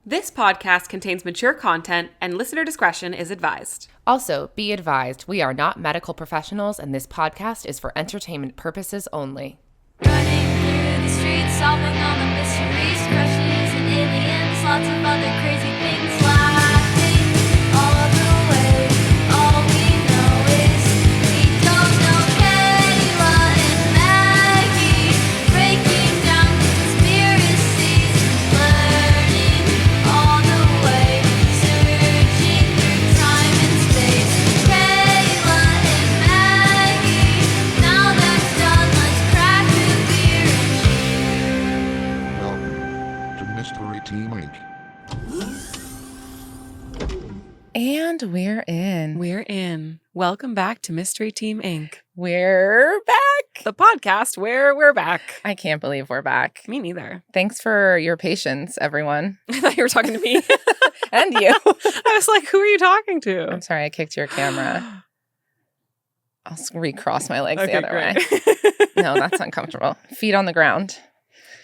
This podcast contains mature content and listener discretion is advised. Also, be advised, we are not medical professionals and this podcast is for entertainment purposes only. Running through the streets, solving all the mysteries, crushes and aliens, lots of other crazy things, laughing all the way. All we know is we don't know Kayla and Maggie, breaking down conspiracies, learning all the way, searching through time and space. Kayla and Maggie, now that's done, let's crack a beer and Welcome to Mystery Team Inc. And we're in. We're in. Welcome back to Mystery Team Inc., We're back. the podcast where we're back. I can't believe we're back. Me neither. Thanks for your patience, everyone. I thought you were talking to me. And you. I was like, who are you talking to? I'm sorry, I kicked your camera. I'll recross my legs the Okay, other way. great. No, that's uncomfortable. Feet on the ground.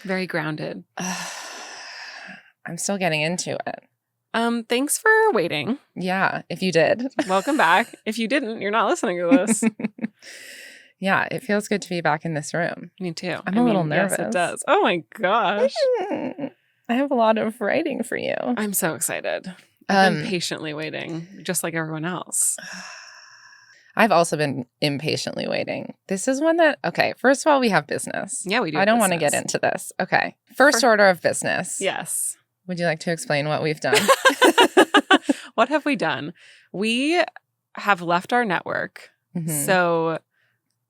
Very grounded. I'm still getting into it. Thanks for waiting. Yeah, if you did. Welcome back. If you didn't, you're not listening to this. Yeah, it feels good to be back in this room. Me too. I'm a little Yes, it nervous. does. Oh my gosh. I have a lot of writing for you. I'm so excited. I've been patiently waiting, just like everyone else. I've also been impatiently waiting. This is one that, okay, first of all, we have business. Yeah, we do. I don't want to get into this. Okay. First order of business. Yes. Would you like to explain what we've done? What have we done? We have left our network. Mhm. So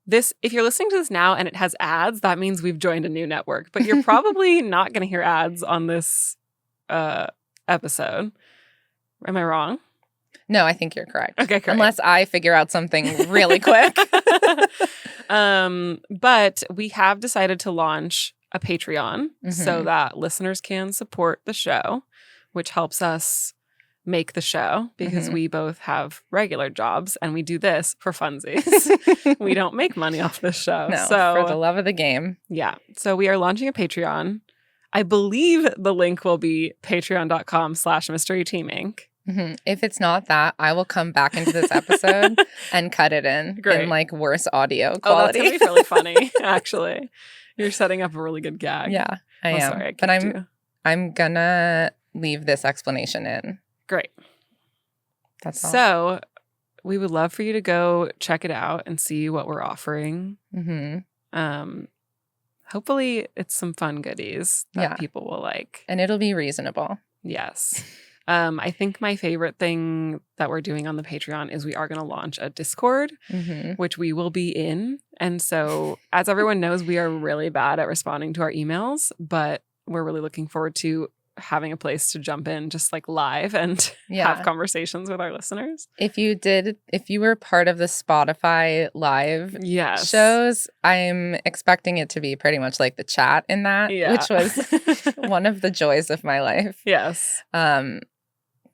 this, if you're listening to this now and it has ads, that means we've joined a new network. But you're probably not going to hear ads on this episode. Am I wrong? No, I think you're correct. Okay, great. Unless I figure out something really quick. But we have decided to launch a Patreon so Mhm. that listeners can support the show, which helps us make the show because Mhm. we both have regular jobs and we do this for funsies. We don't make money off this show. No, so for the love of the game. yeah. So we are launching a Patreon. I believe the link will be patreon.com/mysteryteaminc. Mhm. If it's not that, I will come back into this episode and cut it in Great. like worse audio Oh, that's quality. going to be really funny, actually. You're setting up a really good gag. Yeah, I Oh, am. sorry, I but kicked you. I'm gonna leave this explanation in. Great. That's all. So we would love for you to go check it out and see what we're offering. Hopefully it's some fun goodies that Yeah. people will like. And it'll be reasonable. Yes. I think my favorite thing that we're doing on the Patreon is we are going to launch a Discord, Mhm. which we will be in. And so, as everyone knows, we are really bad at responding to our emails, but we're really looking forward to having a place to jump in just like live and Yeah. have conversations with our listeners. If you were part of the Spotify live Yes. shows, I'm expecting it to be pretty much like the chat in that, Yeah. which was one of the joys of my life. Yes.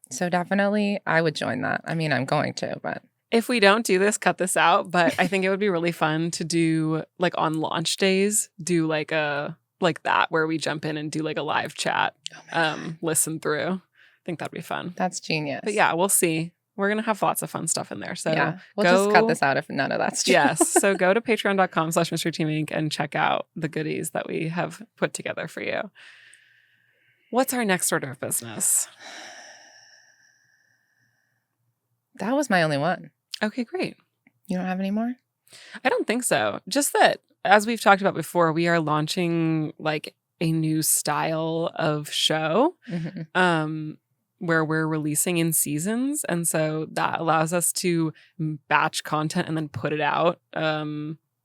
So definitely I would join that. I mean, I'm going to, but If we don't do this, cut this out. But I think it would be really fun to do like on launch days, do like that where we jump in and do like a live chat, listen through. I think that'd be fun. that's genius. But yeah, we'll see. We're going to have lots of fun stuff in there. So yeah, we'll go, just cut this out if none of that's true. Yes. So go to patreon.com/mysteryteaminc and check out the goodies that we have put together for you. What's our next order of business? That was my only one. Okay, great. You don't have any more? I don't think so. Just that, as we've talked about before, we are launching like a new style of show Mhm. where we're releasing in seasons. And so that allows us to batch content and then put it out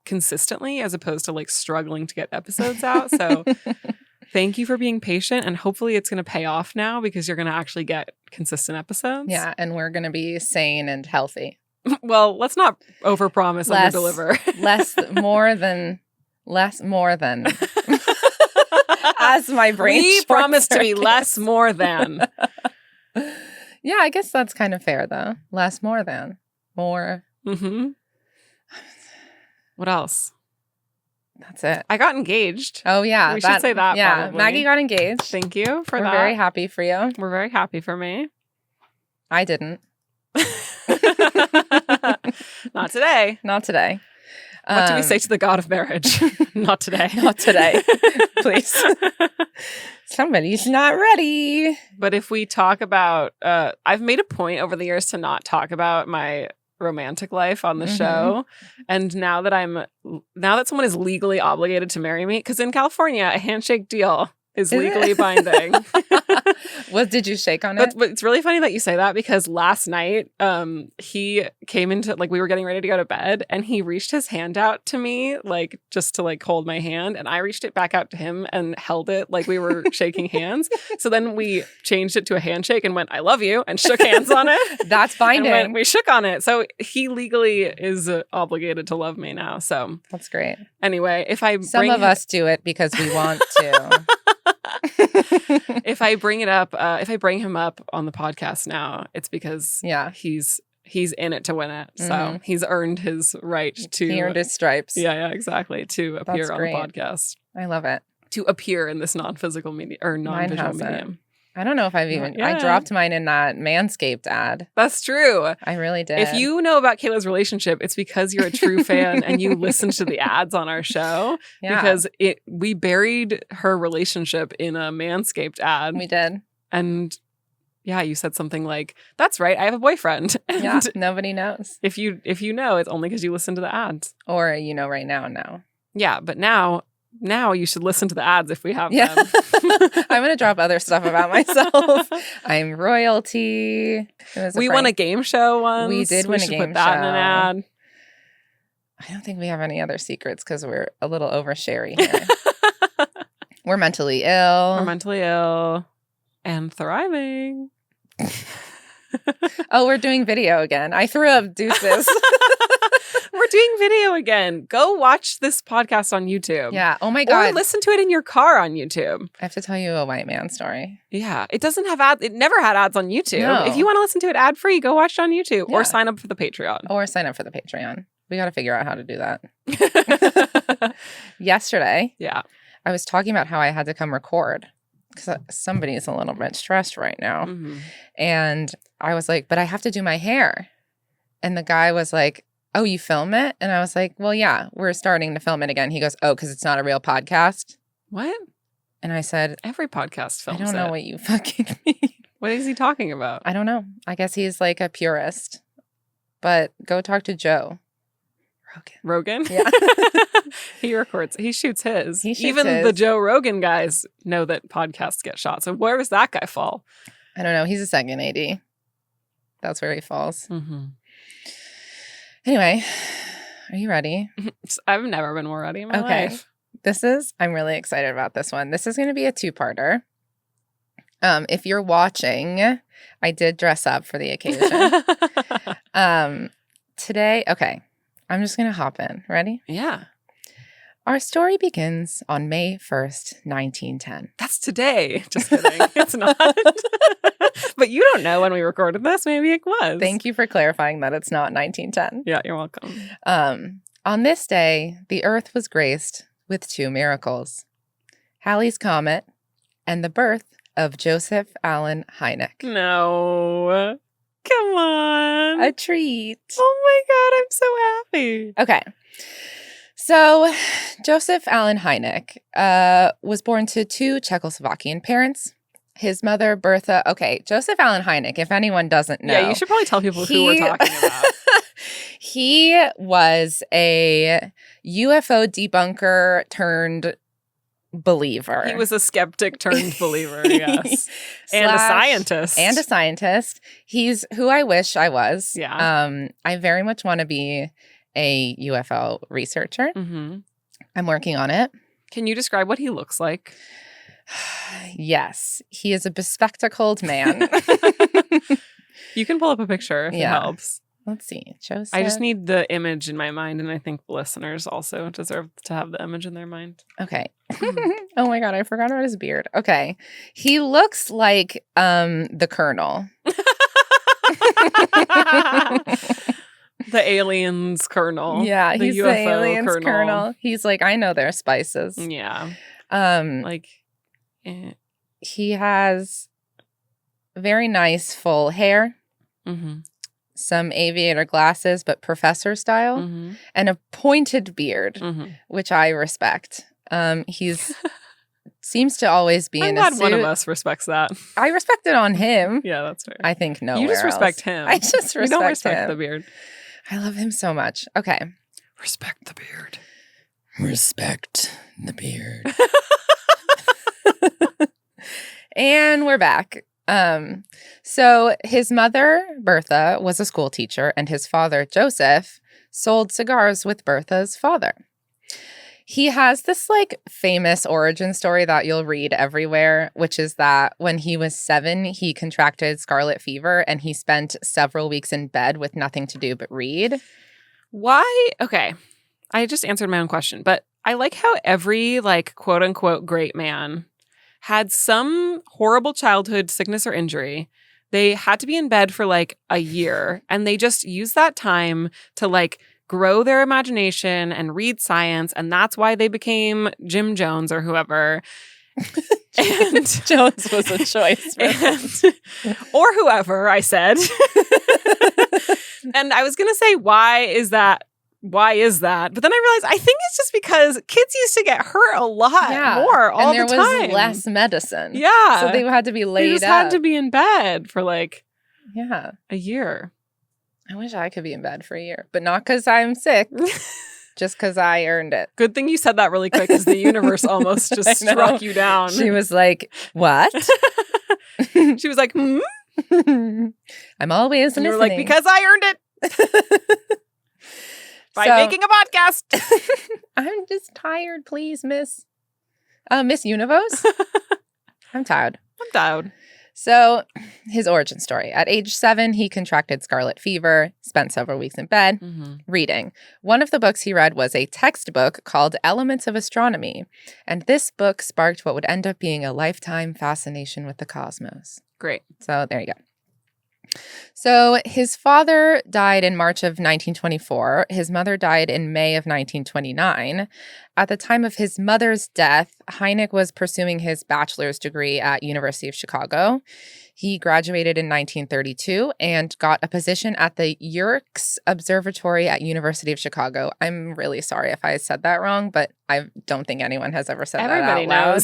consistently as opposed to like struggling to get episodes out. So thank you for being patient. And hopefully it's going to pay off now because you're going to actually get consistent episodes. Yeah, and we're going to be sane and healthy. Well, let's not overpromise, Less- underdeliver. less more than as my brain We promise to be short-circuits. less more than. Yeah, I guess that's kind of fair though. Less more than. More. Mm-hmm. What else? That's it. I got engaged. Oh, yeah. We should say that, Yeah. probably. Maggie got engaged. Thank you for We're that. very happy for you. We're very happy for me. I didn't. Not today. Not today. What do we say to the god of marriage? Not today. Not today. Please. Somebody's not ready. But if we talk about, I've made a point over the years to not talk about my romantic life on the show. And now that someone is legally obligated to marry me, because in California, a handshake deal is legally binding. Did you shake on it? But it's really funny that you say that, because last night he came into, like, we were getting ready to go to bed, and he reached his hand out to me, like, just to like hold my hand, and I reached it back out to him and held it like we were shaking hands. So then we changed it to a handshake and went, "I love you," and shook hands on it. That's binding. We shook on it. So he legally is obligated to love me now. So That's great. anyway, if I Some of us do it because we want to. if I bring it up, if I bring him up on the podcast now, it's because he's in it to win it. So he's earned his right to. He earned his stripes. Yeah, exactly. To appear on the podcast. I love it. To appear in this non-physical medium or non-visual medium. I don't know if I've even. I dropped mine in that Manscaped ad. That's true. I really did. If you know about Kayla's relationship, it's because you're a true fan and you listen to the ads on our show. Yeah. Because we buried her relationship in a Manscaped ad. We did. And yeah, you said something like, "That's right, I have a boyfriend." And yeah, nobody knows. If you know, it's only because you listen to the ads. Or you know right now. Yeah, but now you should listen to the ads if we have them. I'm going to drop other stuff about myself. I'm royalty. We won a game show once. We did win a game show. Put that in an ad. I don't think we have any other secrets because we're a little oversharey here. We're mentally ill. We're mentally ill and thriving. Oh, we're doing video again. I threw up deuces. We're doing video again. Go watch this podcast on YouTube. Yeah. Oh my God. Or listen to it in your car on YouTube. I have to tell you a white man story. Yeah. It doesn't have ads. It never had ads on YouTube. No. If you want to listen to it ad free, go watch it on YouTube Yeah. or sign up for the Patreon. Or sign up for the Patreon. We got to figure out how to do that. Yesterday, I was talking about how I had to come record because somebody is a little bit stressed right now. Mm-hmm. And I was like, but I have to do my hair. And the guy was like, "Oh, you film it?" And I was like, "Well, yeah, we're starting to film it again." He goes, "Oh, because it's not a real podcast?" What? And I said, Every podcast films I don't know it. what you fucking mean. What is he talking about? I don't know. I guess he's like a purist. But go talk to Joe Rogan? Yeah. He records. He shoots his. He shoots Even his. the Joe Rogan guys know that podcasts get shot. So where does that guy fall? I don't know. He's a second AD. That's where he falls. Mm-hmm. Anyway, are you ready? I've never been more ready in my life. I'm really excited about this one. This is going to be a two-parter. If you're watching, I did dress up for the occasion. Today, okay, I'm just going to hop in. Ready? Yeah. Our story begins on May 1st, 1910. That's today. Just kidding. It's not. But you don't know when we recorded this. Maybe it was. Thank you for clarifying that it's not 1910. Yeah, you're welcome. On this day, the Earth was graced with two miracles: Halley's Comet and the birth of Joseph Allen Hynek. No. Come on. A treat. Oh my God, I'm so happy. Okay. So, Joseph Allen Hynek was born to two Czechoslovakian parents. His mother, Bertha. Okay, Joseph Allen Hynek, if anyone doesn't know. Yeah, you should probably tell people who we're talking about. He was a UFO debunker turned believer. He was a skeptic turned believer, yes. And a scientist. And a scientist. He's who I wish I was. Yeah. I very much want to be a UFO researcher. Mm-hmm. I'm working on it. Can you describe what he looks like? Yes. He is a bespectacled man. You can pull up a picture if it helps. Let's see. Joseph. I just need the image in my mind, and I think listeners also deserve to have the image in their mind. Okay. Oh my God, I forgot about his beard. Okay. He looks like the Colonel. The aliens colonel. Yeah, the he's UFO the aliens colonel. He's like, I know their spices. Yeah. Like, he has very nice full hair, some aviator glasses, but professor style, and a pointed beard, which I respect. He's seems to always be I'm in glad a suit. one of us respects that. I respect it on him. Yeah, that's fair. I think no. You just respect else. him. I just respect You don't respect him. the beard. I love him so much. Okay. Respect the beard. Respect the beard. And we're back. So his mother, Bertha, was a school teacher, and his father, Joseph, sold cigars with Bertha's father. He has this like famous origin story that you'll read everywhere, which is that when he was 7, he contracted scarlet fever and he spent several weeks in bed with nothing to do but read. Why? Okay. I just answered my own question, but I like how every like quote unquote great man had some horrible childhood sickness or injury. They had to be in bed for like a year, and they just used that time to like grow their imagination and read science, and that's why they became Jim Jones or whoever. And Jones was a choice. Or whoever, I said. And I was going to say, why is that? But then I realized I think it's just because kids used to get hurt a lot more all the time. And there was less medicine. Yeah. So they had to be laid They just up. had to be in bed for like a year. I wish I could be in bed for a year, but not because I'm sick. Just because I earned it. Good thing you said that really quick, because the universe almost just struck you down. She was like, what? She was like, I'm always and listening. you were like, because I earned it. By making a podcast. I'm just tired, please, Miss Universe. I'm tired. So his origin story. At age 7, he contracted scarlet fever, spent several weeks in bed, reading. One of the books he read was a textbook called Elements of Astronomy. And this book sparked what would end up being a lifetime fascination with the cosmos. Great. So there you go. So his father died in March of 1924. His mother died in May of 1929. At the time of his mother's death, Hynek was pursuing his bachelor's degree at University of Chicago. He graduated in 1932 and got a position at the Yerkes Observatory at University of Chicago. I'm really sorry if I said that wrong, but I don't think anyone has ever said that out loud.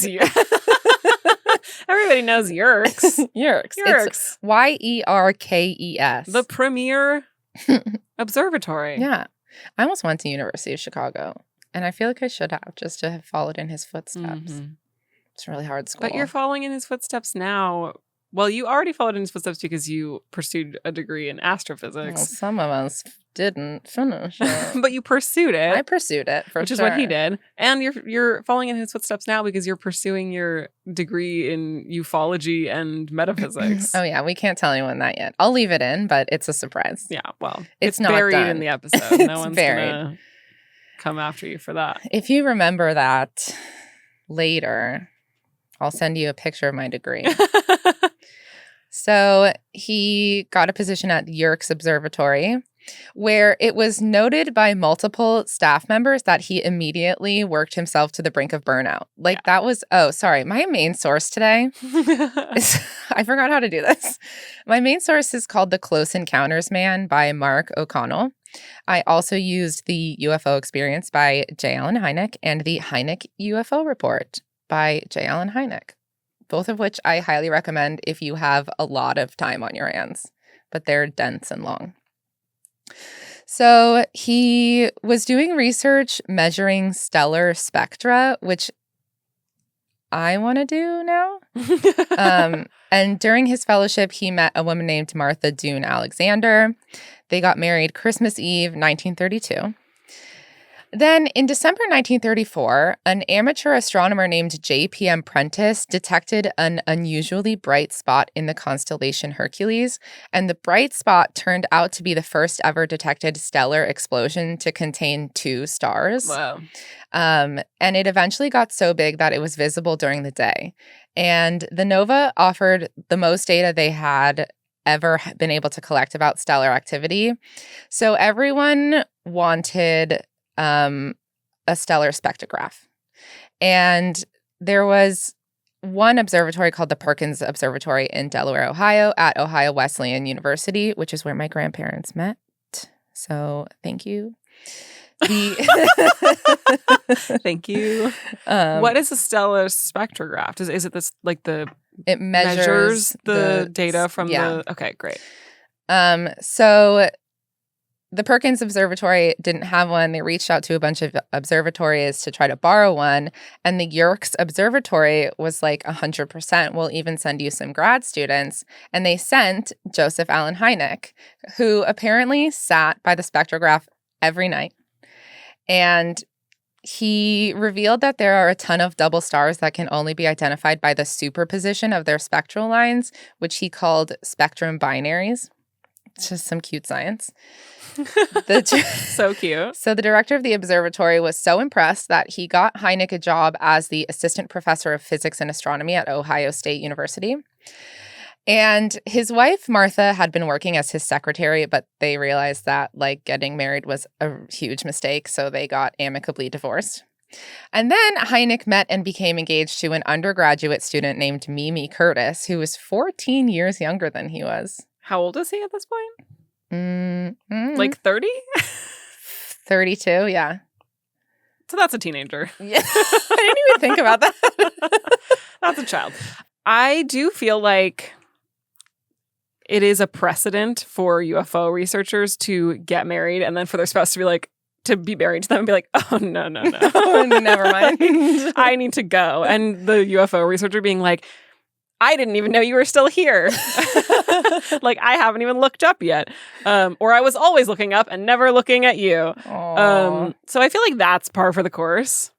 Everybody knows Yerkes. Yerkes. It's Yerkes. The premier observatory. Yeah. I almost went to University of Chicago, and I feel like I should have, just to have followed in his footsteps. It's a really hard school. But you're following in his footsteps now. Well, you already followed in his footsteps because you pursued a degree in astrophysics. Well, some of us didn't finish it. But you pursued it. I pursued it, which is what he did. And you're following in his footsteps now because you're pursuing your degree in ufology and metaphysics. Oh, yeah. We can't tell anyone that yet. I'll leave it in, but it's a surprise. Yeah, well, it's not buried in the episode. No one's buried. going to come after you for that. If you remember that later, I'll send you a picture of my degree. So he got a position at Yerkes Observatory, where it was noted by multiple staff members that he immediately worked himself to the brink of burnout. Like that was, my main source today is, I forgot how to do this. My main source is called The Close Encounters Man by Mark O'Connell. I also used The UFO Experience by J. Allen Hynek and The Hynek UFO Report by J. Allen Hynek. Both of which I highly recommend if you have a lot of time on your hands, but they're dense and long. So he was doing research measuring stellar spectra, which I want to do now. And during his fellowship, he met a woman named Martha Dune Alexander. They got married Christmas Eve, 1932. Then, in December 1934, an amateur astronomer named J.P.M. Prentice detected an unusually bright spot in the constellation Hercules, and the bright spot turned out to be the first ever detected stellar explosion to contain 2 stars. Wow. And it eventually got so big that it was visible during the day. And the nova offered the most data they had ever been able to collect about stellar activity. So everyone wanted a stellar spectrograph. And there was one observatory called the Perkins Observatory in Delaware, Ohio, at Ohio Wesleyan University, which is where my grandparents met. So thank you. Thank you. What is a stellar spectrograph? Is it this like it measures the data from the okay, great. So the Perkins Observatory didn't have one. They reached out to a bunch of observatories to try to borrow one. And the Yerkes Observatory was like 100%. We'll even send you some grad students. And they sent Joseph Allen Hynek, who apparently sat by the spectrograph every night. And he revealed that there are a ton of double stars that can only be identified by the superposition of their spectral lines, which he called spectrum binaries. It's just some cute science. So cute. So the director of the observatory was so impressed that he got Hynek a job as the assistant professor of physics and astronomy at Ohio State University. And his wife, Martha, had been working as his secretary, but they realized that, like, getting married was a huge mistake, so they got amicably divorced. And then Hynek met and became engaged to an undergraduate student named Mimi Curtis, who was 14 years younger than he was. How old is he at this point? Like 30? 32, yeah. So that's a teenager. Yeah. I didn't even think about that. That's a child. I do feel like it is a precedent for UFO researchers to get married and then for their spouse to be like, to be married to them and be like, oh, no. Never mind. I need to go. And the UFO researcher being like, I didn't even know you were still here. Like, I haven't even looked up yet. Or I was always looking up and never looking at you. So I feel like that's par for the course.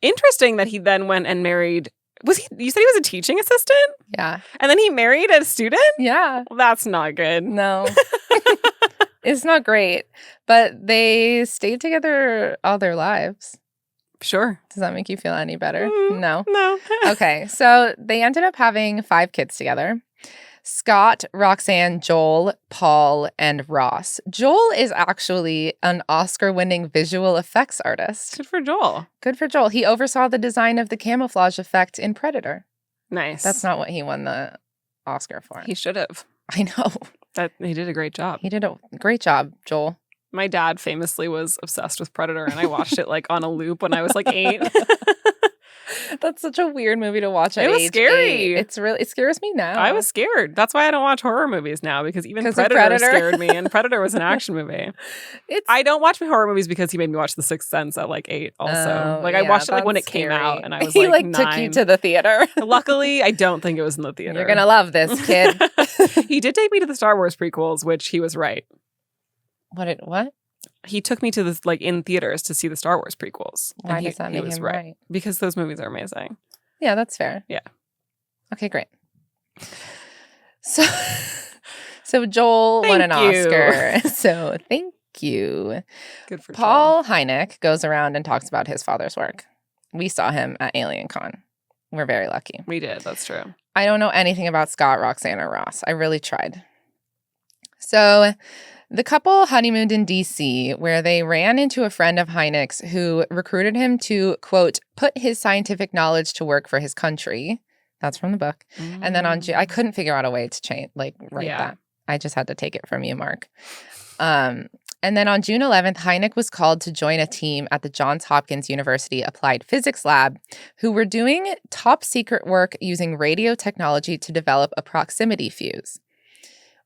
Interesting that he then went and married. You said he was a teaching assistant? Yeah. And then he married a student? Yeah. Well, that's not good. No. It's not great. But they stayed together all their lives. Sure. Does that make you feel any better? No. No. Okay. So they ended up having 5 kids together. Scott, Roxanne, Joel, Paul, and Ross. Joel is actually an Oscar-winning visual effects artist. Good for Joel. Good for Joel. He oversaw the design of the camouflage effect in Predator. Nice. That's not what he won the Oscar for. He should have. I know. He did a great job. He did a great job, Joel. My dad famously was obsessed with Predator, and I watched it like on a loop when I was like 8. That's such a weird movie to watch at It was age scary. 8. It scares me now. I was scared. That's why I don't watch horror movies now, because even 'Cause of Predator Predator? scared me, and Predator was an action movie. I don't watch horror movies because he made me watch The Sixth Sense at like 8 also. I watched it like when it came out, and I was he like 9. took you to the theater. Luckily, I don't think it was in the theater. You're going to love this, kid. He did take me to the Star Wars prequels, which he was right. What? He took me to this like in theaters to see the Star Wars prequels. Why does that make him right? Because those movies are amazing. Yeah, that's fair. Yeah. Okay, great. So Joel won an Oscar. So thank you. Good for Paul Hynek goes around and talks about his father's work. We saw him at Alien Con. We're very lucky. We did. That's true. I don't know anything about Scott, Roxanne, or Ross. I really tried. So the couple honeymooned in D.C., where they ran into a friend of Hynek's who recruited him to, quote, put his scientific knowledge to work for his country. That's from the book. And then I couldn't figure out a way to write that. I just had to take it from you, Mark. And then on June 11th, Hynek was called to join a team at the Johns Hopkins University Applied Physics Lab who were doing top secret work using radio technology to develop a proximity fuse.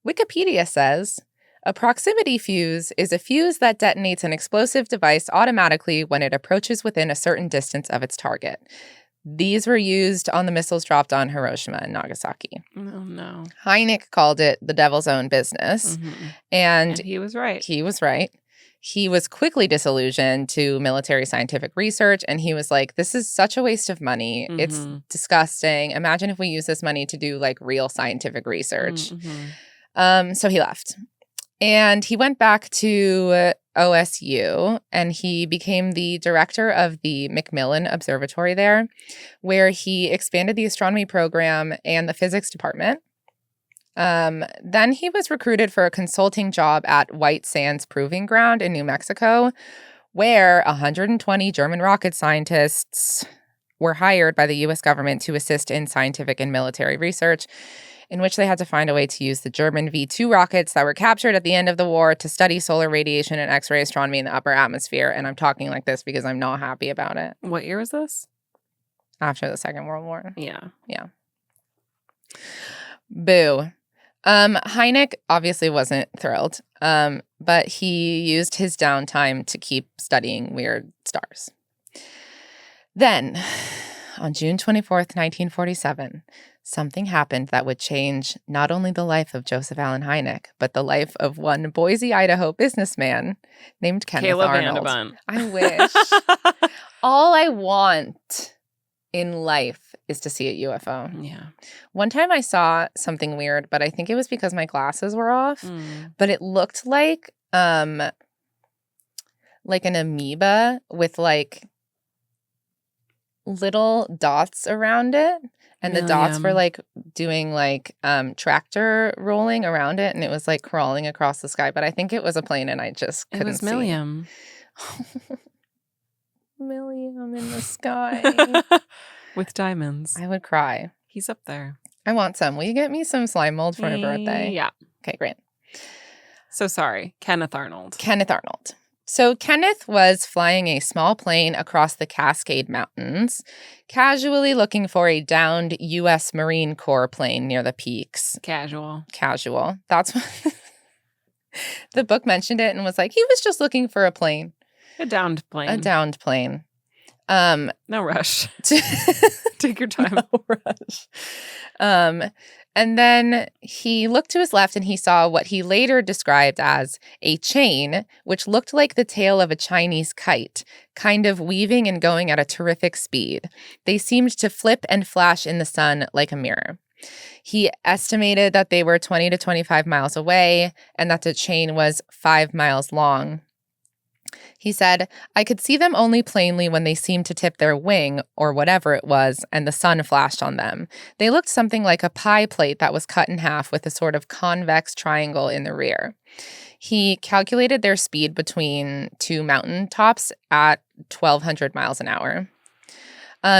Wikipedia says, a proximity fuse is a fuse that detonates an explosive device automatically when it approaches within a certain distance of its target. These were used on the missiles dropped on Hiroshima and Nagasaki. Oh, no. Hynek called it the devil's own business. Mm-hmm. And he was right. He was right. He was quickly disillusioned to military scientific research, and he was like, this is such a waste of money. Mm-hmm. It's disgusting. Imagine if we use this money to do like real scientific research. Mm-hmm. So he left. And he went back to OSU, and he became the director of the Macmillan Observatory there, where he expanded the astronomy program and the physics department. Then he was recruited for a consulting job at White Sands Proving Ground in New Mexico, where 120 German rocket scientists were hired by the U.S. government to assist in scientific and military research, in which they had to find a way to use the German V-2 rockets that were captured at the end of the war to study solar radiation and X-ray astronomy in the upper atmosphere. And I'm talking like this because I'm not happy about it. What year was this? After the Second World War. Yeah. Boo. Hynek obviously wasn't thrilled, but he used his downtime to keep studying weird stars. Then, on June 24th, 1947, something happened that would change not only the life of Joseph Allen Hynek, but the life of one Boise, Idaho businessman named Kenneth Kayla Arnold. Vanderbunt. I wish. All I want in life is to see a UFO. Yeah. One time I saw something weird, but I think it was because my glasses were off. But it looked like an amoeba with like little dots around it. And the dots were like doing like tractor rolling around it, and it was like crawling across the sky. But I think it was a plane, and I just couldn't It was see. Millium. Millium in the sky. With diamonds. I would cry. He's up there. I want some. Will you get me some slime mold for my birthday? Yeah. Okay, great. So sorry. Kenneth Arnold. Kenneth Arnold. So Kenneth was flying a small plane across the Cascade Mountains, casually looking for a downed U.S. Marine Corps plane near the peaks. Casual. That's what the book mentioned it and was like, he was just looking for a plane. A downed plane. A downed plane. No rush. Take your time. No rush. And then he looked to his left and he saw what he later described as a chain, which looked like the tail of a Chinese kite, kind of weaving and going at a terrific speed. They seemed to flip and flash in the sun like a mirror. He estimated that they were 20 to 25 miles away and that the chain was 5 miles long. He said, I could see them only plainly when they seemed to tip their wing, or whatever it was, and the sun flashed on them. They looked something like a pie plate that was cut in half with a sort of convex triangle in the rear. He calculated their speed between two mountain tops at 1,200 miles an hour.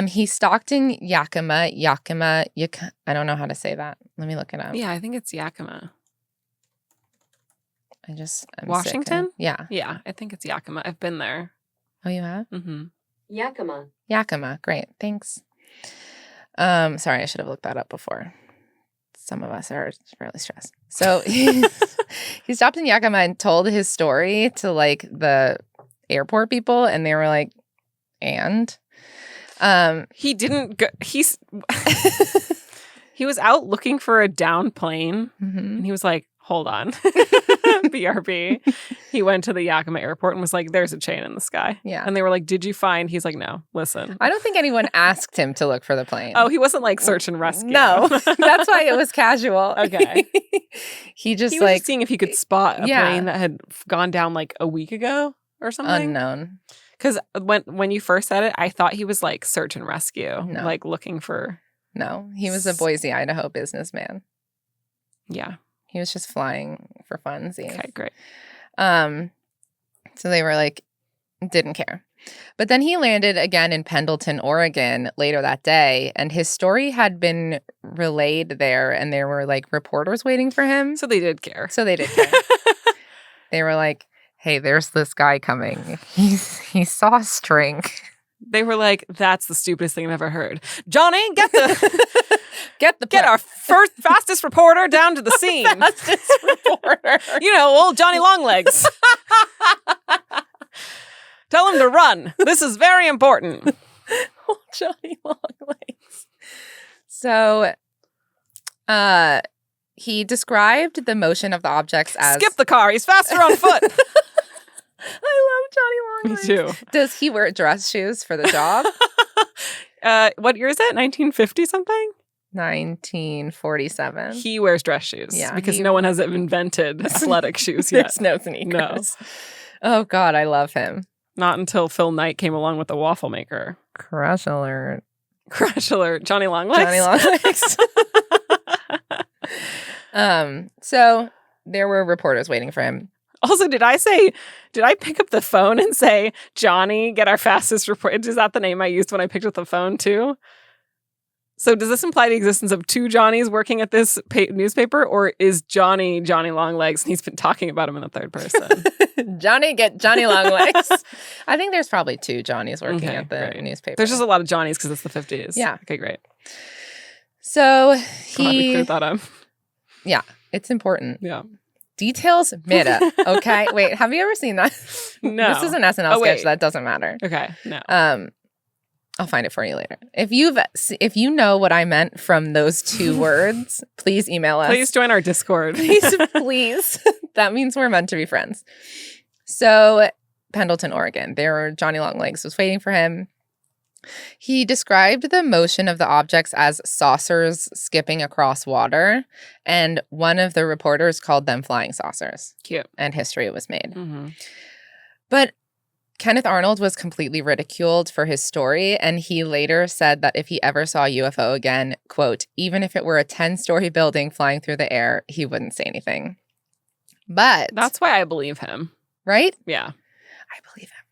He stopped in Yakima. I don't know how to say that. Let me look it up. Yeah, I think it's Yakima. I'm Washington? Sick. Yeah. Yeah, I think it's Yakima. I've been there. Oh, you have? Mm-hmm. Yakima. Great. Thanks. Sorry, I should have looked that up before. Some of us are fairly stressed. So he stopped in Yakima and told his story to like the airport people, and they were like, and? He didn't go. He was out looking for a down plane, and he was like, hold on. BRB. He went to the Yakima airport and was like, there's a chain in the sky. Yeah. And they were like, did you find? He's like, no, listen. I don't think anyone asked him to look for the plane. Oh, he wasn't like search and rescue. No, that's why it was casual. Okay. He was like just seeing if he could spot a plane that had gone down like a week ago or something. Unknown. Because when you first said it, I thought he was like search and rescue, like looking for. No, he was a Boise, Idaho businessman. Yeah. He was just flying for funsies. Okay, great. So they were like, didn't care. But then he landed again in Pendleton, Oregon later that day, and his story had been relayed there, and there were like reporters waiting for him. So they did care. They were like, hey, there's this guy coming. He saw a string. They were like, that's the stupidest thing I've ever heard. Johnny, get our fastest reporter down to the scene. Fastest reporter. Old Johnny Longlegs. Tell him to run. This is very important. Old Johnny Longlegs. So, he described the motion of the objects as... Skip the car. He's faster on foot. I love Johnny Longlegs. Me too. Does he wear dress shoes for the job? What year is it? 1950 something? 1947. He wears dress shoes. Yeah, because no one has invented athletic shoes yet. There's no sneakers. No. Oh, God, I love him. Not until Phil Knight came along with the waffle maker. Crush alert. Crush alert. Johnny Longlegs? Johnny Longlegs. So there were reporters waiting for him. Also, did I pick up the phone and say, Johnny, get our fastest report? Is that the name I used when I picked up the phone too? So does this imply the existence of two Johnnies working at this newspaper, or is Johnny Longlegs and he's been talking about him in the third person? Johnny, get Johnny Longlegs. I think there's probably two Johnnies working Okay, at the great. newspaper. There's just a lot of Johnnies because it's the 50s. Yeah. Okay, great. So Glad we cleared that up. Yeah, it's important. Yeah. Details matter. Okay. Wait, have you ever seen that? No. This is an SNL sketch. wait. That doesn't matter. Okay. No. I'll find it for you later. If you know what I meant from those two words, please email us. Please join our Discord. Please. That means we're meant to be friends. So, Pendleton, Oregon. Johnny Longlegs was waiting for him. He described the motion of the objects as saucers skipping across water, and one of the reporters called them flying saucers. Cute. And history was made. Mm-hmm. But Kenneth Arnold was completely ridiculed for his story, and he later said that if he ever saw a UFO again, quote, even if it were a 10-story building flying through the air, he wouldn't say anything. But That's why I believe him. right? Yeah. I believe everyone.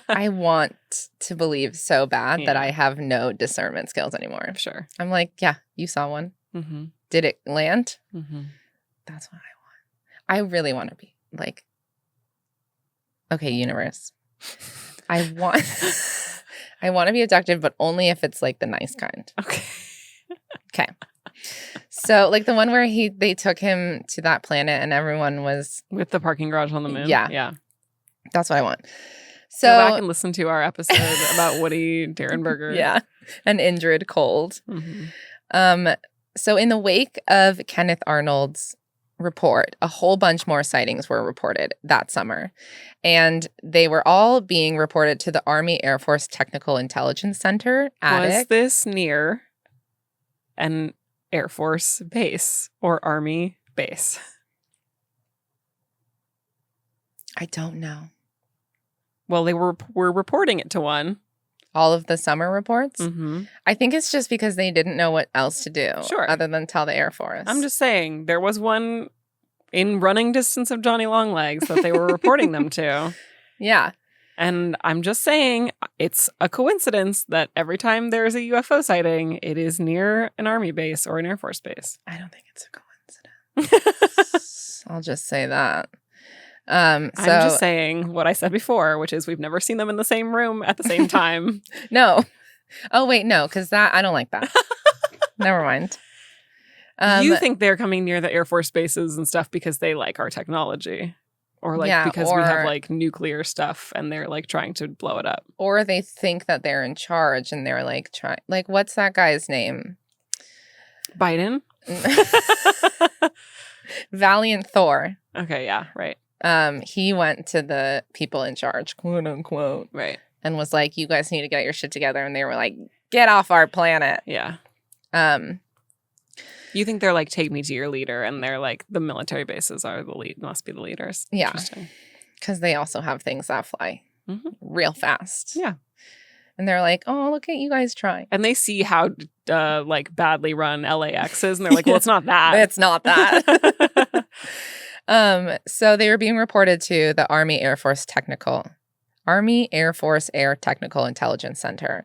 I want to believe so bad that Yeah. I have no discernment skills anymore. Sure. I'm like, yeah, you saw one. Mm-hmm. Did it land? Mm-hmm. That's what I want. I really want to be like, okay, universe. I want to be abducted, but only if it's like the nice kind. Okay. Okay. So like the one where they took him to that planet and everyone was, With the parking garage on the moon. Yeah. Yeah. that's what I want. Go back So and listen to our episode about Woody Derenberger. yeah, an Indrid cold. Mm-hmm. So in the wake of Kenneth Arnold's report, a whole bunch more sightings were reported that summer. And they were all being reported to the Army Air Force Technical Intelligence Center, Was ATIC. this near an Air Force base or Army base? I don't know. Well, they were reporting it to one. All of the summer reports? Mm-hmm. I think it's just because they didn't know what else to do Sure. other than tell the Air Force. I'm just saying there was one in running distance of Johnny Longlegs that they were reporting them to. Yeah. And I'm just saying it's a coincidence that every time there's a UFO sighting, it is near an Army base or an Air Force base. I don't think it's a coincidence. I'll just say that. I'm just saying what I said before, which is we've never seen them in the same room at the same time. No. Oh, wait, no, because I don't like that. Never mind. You think they're coming near the Air Force bases and stuff because they like our technology, or like Yeah, because we have or- like nuclear stuff and they're like trying to blow it up. Or they think that they're in charge and they're like trying, like, what's that guy's name? Biden? Valiant Thor. Okay, yeah, right. He went to the people in charge, quote unquote, Right. and was like, you guys need to get your shit together. And they were like, get off our planet. Yeah. Um, You think they're like, take me to your leader, and they're like, the military bases are the lead, must be the leaders. Yeah. Interesting. because they also have things that fly Mhm. real fast. Yeah. And they're like, oh, look at you guys trying. And they see how like badly run LAX is, and they're like, well, it's not that. It's not that. So they were being reported to the Army Air Force Air Technical Intelligence Center.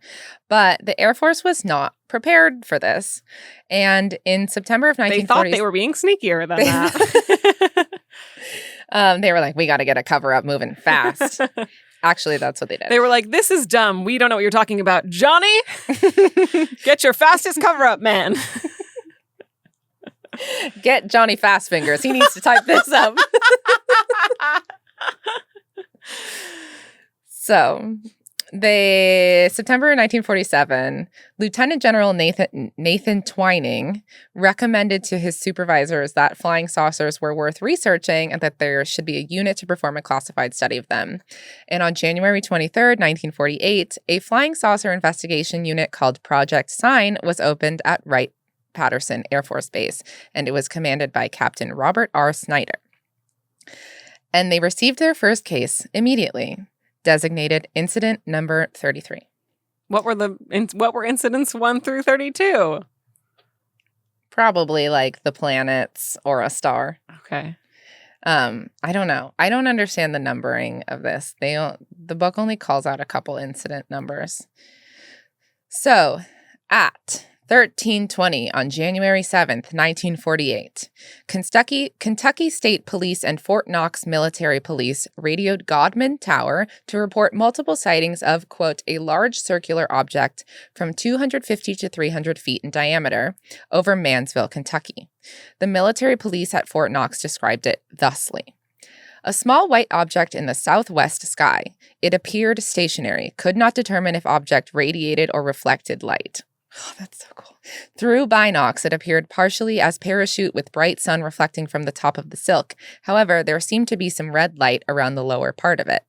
But the Air Force was not prepared for this. And in September of 1940s... They thought they were being sneakier than that. they were like, we got to get a cover-up moving fast. Actually, that's what they did. They were like, this is dumb. We don't know what you're talking about. Johnny, get your fastest cover-up, man. Get Johnny Fastfingers. He needs to type this up. So, September 1947, Lieutenant General Nathan Twining recommended to his supervisors that flying saucers were worth researching and that there should be a unit to perform a classified study of them. And on January 23rd, 1948, a flying saucer investigation unit called Project Sign was opened at Wright-Patterson Air Force Base, and it was commanded by Captain Robert R. Snyder. And they received their first case immediately, designated Incident Number 33. What were incidents 1 through 32? Probably like the planets or a star. Okay. I don't know. I don't understand the numbering of this. The book only calls out a couple incident numbers. So, at 13:20 on January 7th, 1948, Kentucky State Police and Fort Knox Military Police radioed Godman Tower to report multiple sightings of, quote, a large circular object from 250 to 300 feet in diameter over Mansville, Kentucky. The military police at Fort Knox described it thusly. A small white object in the southwest sky. It appeared stationary, could not determine if object radiated or reflected light. Oh, that's so cool. Through binocs, it appeared partially as parachute with bright sun reflecting from the top of the silk. However, there seemed to be some red light around the lower part of it.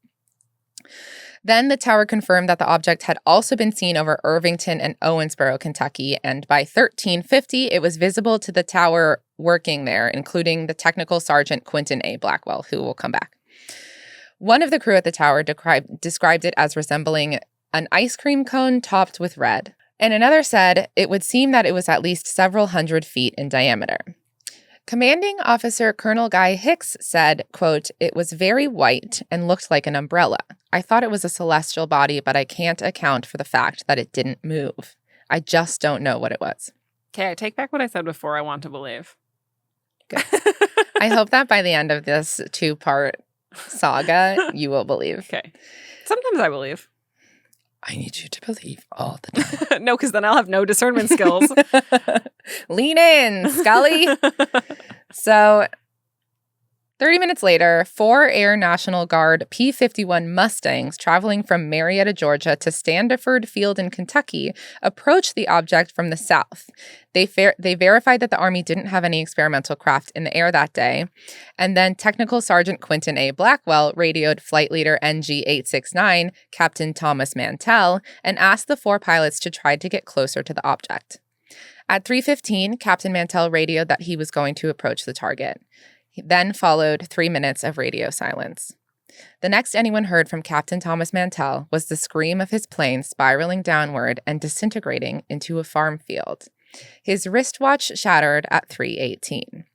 Then the tower confirmed that the object had also been seen over Irvington and Owensboro, Kentucky, and by 1350, it was visible to the tower working there, including the technical sergeant Quentin A. Blackwell, who will come back. One of the crew at the tower described it as resembling an ice cream cone topped with red, and another said it would seem that it was at least several hundred feet in diameter. Commanding Officer Colonel Guy Hicks said, quote, it was very white and looked like an umbrella. I thought it was a celestial body, but I can't account for the fact that it didn't move. I just don't know what it was. Okay, I take back what I said before. I want to believe. Good. I hope that by the end of this 2-part saga, you will believe. Okay. Sometimes I believe. I need you to believe all the time. No, because then I'll have no discernment skills. Lean in, Scully. So 30 minutes later, 4 Air National Guard P-51 Mustangs traveling from Marietta, Georgia to Standiford Field in Kentucky approached the object from the south. They verified that the Army didn't have any experimental craft in the air that day. And then Technical Sergeant Quentin A. Blackwell radioed Flight Leader NG-869, Captain Thomas Mantell, and asked the 4 pilots to try to get closer to the object. At 3:15, Captain Mantell radioed that he was going to approach the target. Then followed 3 minutes of radio silence. The next anyone heard from Captain Thomas Mantell was the scream of his plane spiraling downward and disintegrating into a farm field. His wristwatch shattered at 3:18.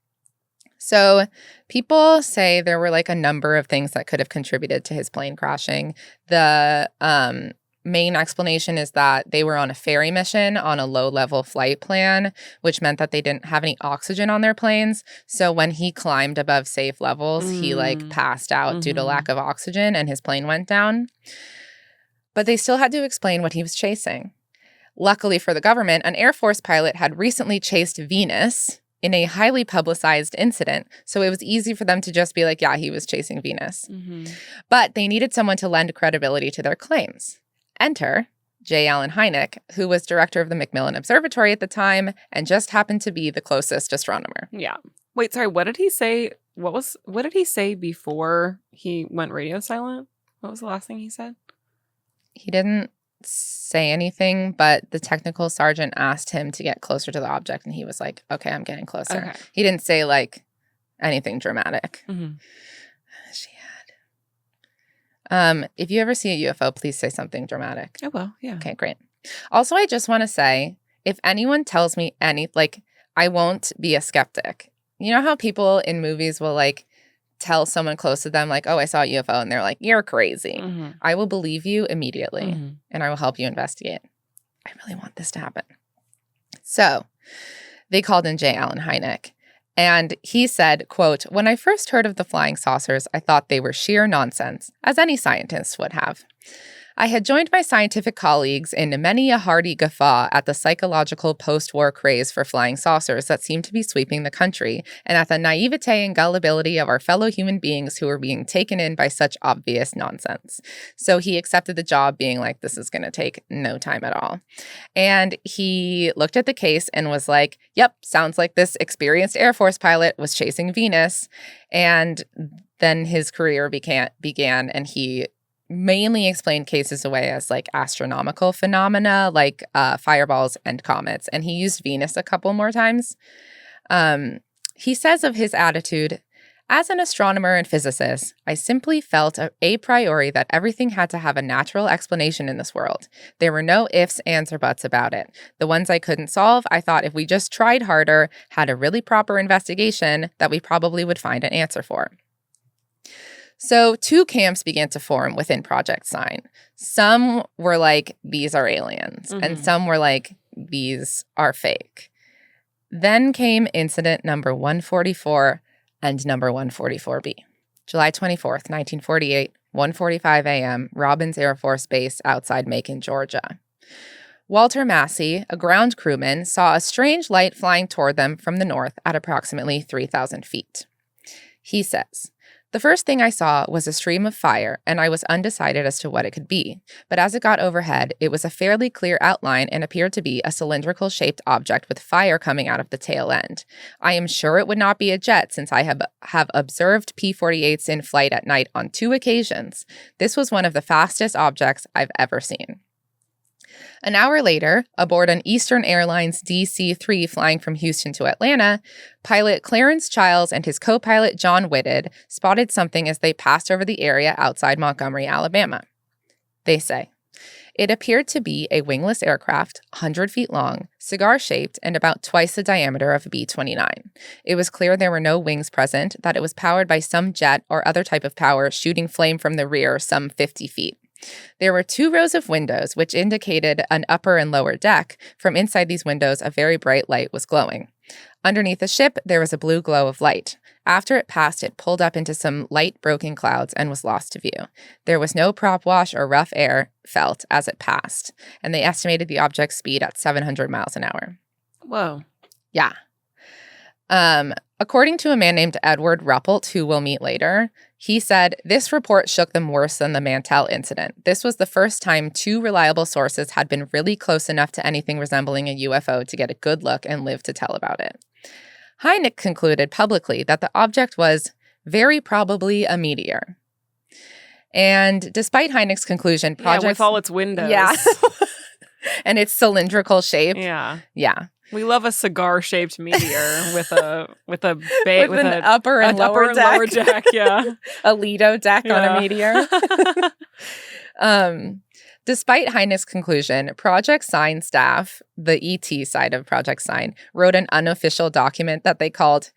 So people say there were like a number of things that could have contributed to his plane crashing. The main explanation is that they were on a ferry mission on a low-level flight plan, which meant that they didn't have any oxygen on their planes. So when he climbed above safe levels, he like passed out due to lack of oxygen and his plane went down. But they still had to explain what he was chasing. Luckily for the government, an Air Force pilot had recently chased Venus in a highly publicized incident. So it was easy for them to just be like, yeah, he was chasing Venus. But they needed someone to lend credibility to their claims. Enter J. Allen Hynek, who was director of the Macmillan Observatory at the time and just happened to be the closest astronomer. Yeah. Wait, sorry, what did he say? What did he say before he went radio silent? What was the last thing he said? He didn't say anything, but the technical sergeant asked him to get closer to the object, and he was like, okay, I'm getting closer. Okay. He didn't say, like, anything dramatic. She had. If you ever see a UFO, please say something dramatic. Oh, well, yeah. Okay, great. Also, I just want to say, if anyone tells me I won't be a skeptic. You know how people in movies will, like, tell someone close to them, like, oh, I saw a UFO, and they're like, you're crazy. I will believe you immediately, and I will help you investigate. I really want this to happen. So they called in J. Allen Hynek, and he said, quote, when I first heard of the flying saucers, I thought they were sheer nonsense, as any scientist would have. I had joined my scientific colleagues in many a hearty guffaw at the psychological post-war craze for flying saucers that seemed to be sweeping the country, and at the naivete and gullibility of our fellow human beings who were being taken in by such obvious nonsense. So he accepted the job being like, this is going to take no time at all. And he looked at the case and was like, yep, sounds like this experienced Air Force pilot was chasing Venus. And then his career began, and he mainly explained cases away as like astronomical phenomena like fireballs and comets. And he used Venus a couple more times. He says of his attitude, As an astronomer and physicist, I simply felt a priori that everything had to have a natural explanation in this world. There were no ifs, ands, or buts about it. The ones I couldn't solve, I thought if we just tried harder, had a really proper investigation, that we probably would find an answer for. So 2 camps began to form within Project Sign. Some were like, these are aliens, and some were like, these are fake. Then came incident number 144 and number 144B. July 24th, 1948, 1:45 a.m., Robbins Air Force Base outside Macon, Georgia. Walter Massey, a ground crewman, saw a strange light flying toward them from the north at approximately 3,000 feet. He says, "The first thing I saw was a stream of fire, and I was undecided as to what it could be. But as it got overhead, it was a fairly clear outline and appeared to be a cylindrical-shaped object with fire coming out of the tail end. I am sure it would not be a jet since I have observed P-48s in flight at night on 2 occasions. This was one of the fastest objects I've ever seen." An hour later, aboard an Eastern Airlines DC-3 flying from Houston to Atlanta, pilot Clarence Childs and his co-pilot John Whitted spotted something as they passed over the area outside Montgomery, Alabama. They say, "It appeared to be a wingless aircraft, 100 feet long, cigar-shaped, and about twice the diameter of a B-29. It was clear there were no wings present, that it was powered by some jet or other type of power shooting flame from the rear some 50 feet. There were 2 rows of windows, which indicated an upper and lower deck. From inside these windows, a very bright light was glowing. Underneath the ship, there was a blue glow of light. After it passed, it pulled up into some light broken clouds and was lost to view. There was no prop wash or rough air felt as it passed, and they estimated the object's speed at 700 miles an hour. Whoa. Yeah. According to a man named Edward Ruppelt, who we'll meet later, he said, "This report shook them worse than the Mantell incident. This was the first time 2 reliable sources had been really close enough to anything resembling a UFO to get a good look and live to tell about it." Hynek concluded publicly that the object was very probably a meteor. And despite Hynek's conclusion, with all its windows. Yeah. And its cylindrical shape. Yeah. Yeah. We love a cigar-shaped meteor with an upper and lower deck. Yeah. A Lido deck on a meteor. Despite Hynek's conclusion, Project Sign staff, the ET side of Project Sign, wrote an unofficial document that they called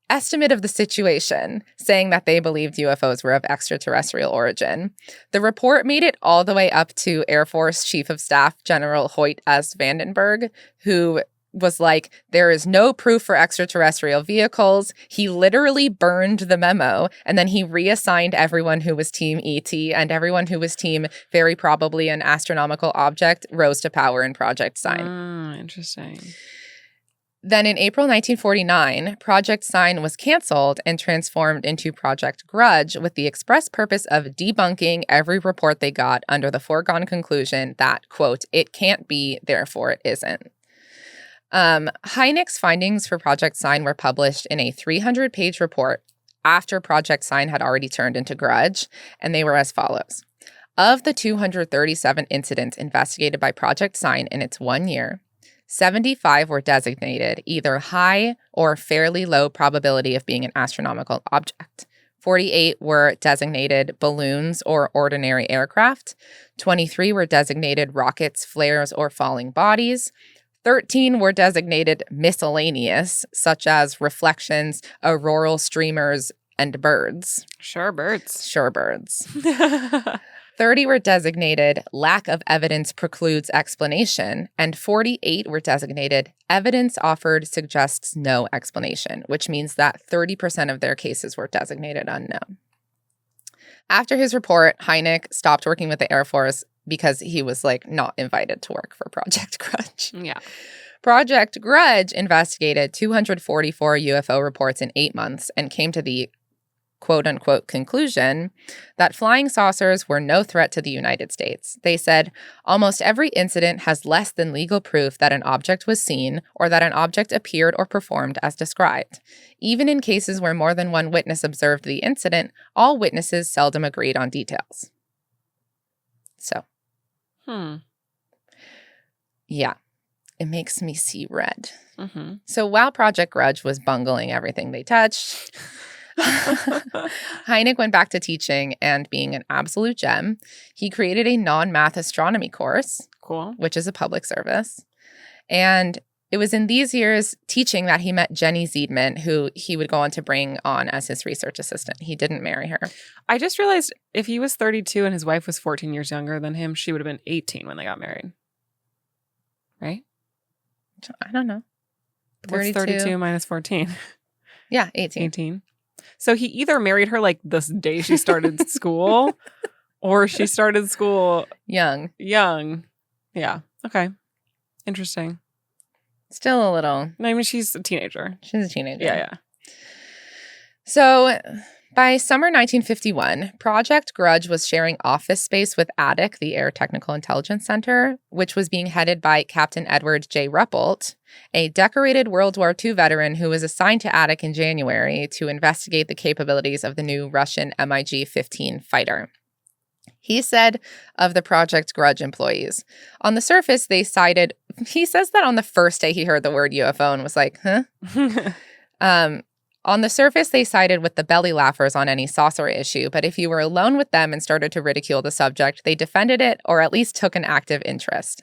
Estimate of the Situation, saying that they believed UFOs were of extraterrestrial origin. The report made it all the way up to Air Force Chief of Staff General Hoyt S. Vandenberg, who was like, there is no proof for extraterrestrial vehicles. He literally burned the memo, and then he reassigned everyone who was Team ET, and everyone who was Team very probably an astronomical object rose to power in Project Sign. Interesting. Then in April 1949, Project Sign was canceled and transformed into Project Grudge with the express purpose of debunking every report they got under the foregone conclusion that, quote, "it can't be, therefore it isn't." Hynek's findings for Project Sign were published in a 300-page report after Project Sign had already turned into Grudge, and they were as follows. Of the 237 incidents investigated by Project Sign in its 1 year, 75 were designated either high or fairly low probability of being an astronomical object. 48 were designated balloons or ordinary aircraft. 23 were designated rockets, flares, or falling bodies. 13 were designated miscellaneous, such as reflections, auroral streamers, and birds. Shorebirds. 30 were designated lack of evidence precludes explanation, and 48 were designated evidence offered suggests no explanation, which means that 30% of their cases were designated unknown. After his report, Hynek stopped working with the Air Force because he was not invited to work for Project Grudge. Yeah. Project Grudge investigated 244 UFO reports in 8 months and came to the quote-unquote conclusion that flying saucers were no threat to the United States. They said, almost every incident has less than legal proof that an object was seen or that an object appeared or performed as described. Even in cases where more than one witness observed the incident, all witnesses seldom agreed on details. So. Yeah. It makes me see red. Mm-hmm. So while Project Grudge was bungling everything they touched, Hynek went back to teaching and being an absolute gem. He created a non-math astronomy course, Cool. which is a public service. And it was in these years teaching that he met Jenny Zeidman, who he would go on to bring on as his research assistant. He didn't marry her. I just realized if he was 32 and his wife was 14 years younger than him, she would have been 18 when they got married. Right? I don't know. What's 32 minus 14? Yeah, 18. 18. So he either married her like this day she started school or she started school Young. Yeah. Okay. Interesting. Still a little. I mean, she's a teenager. She's a teenager. Yeah. So by summer 1951, Project Grudge was sharing office space with ATIC, the Air Technical Intelligence Center, which was being headed by Captain Edward J. Ruppelt, a decorated World War II veteran who was assigned to ATIC in January to investigate the capabilities of the new Russian MiG-15 fighter. He said of the Project Grudge employees, on the surface, he says that on the first day he heard the word UFO and was like, huh? On the surface, they sided with the belly laughers on any saucer issue, but if you were alone with them and started to ridicule the subject, they defended it or at least took an active interest.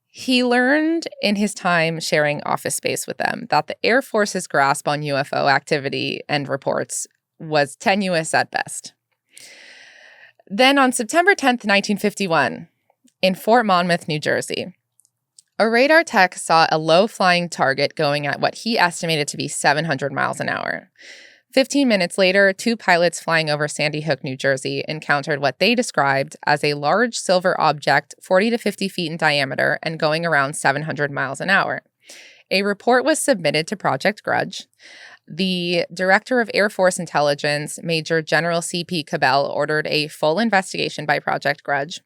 He learned in his time sharing office space with them that the Air Force's grasp on UFO activity and reports was tenuous at best. Then on September 10th, 1951, in Fort Monmouth, New Jersey, a radar tech saw a low-flying target going at what he estimated to be 700 miles an hour. 15 minutes later, two pilots flying over Sandy Hook, New Jersey, encountered what they described as a large silver object 40 to 50 feet in diameter and going around 700 miles an hour. A report was submitted to Project Grudge. The Director of Air Force Intelligence, Major General C.P. Cabell, ordered a full investigation by Project Grudge.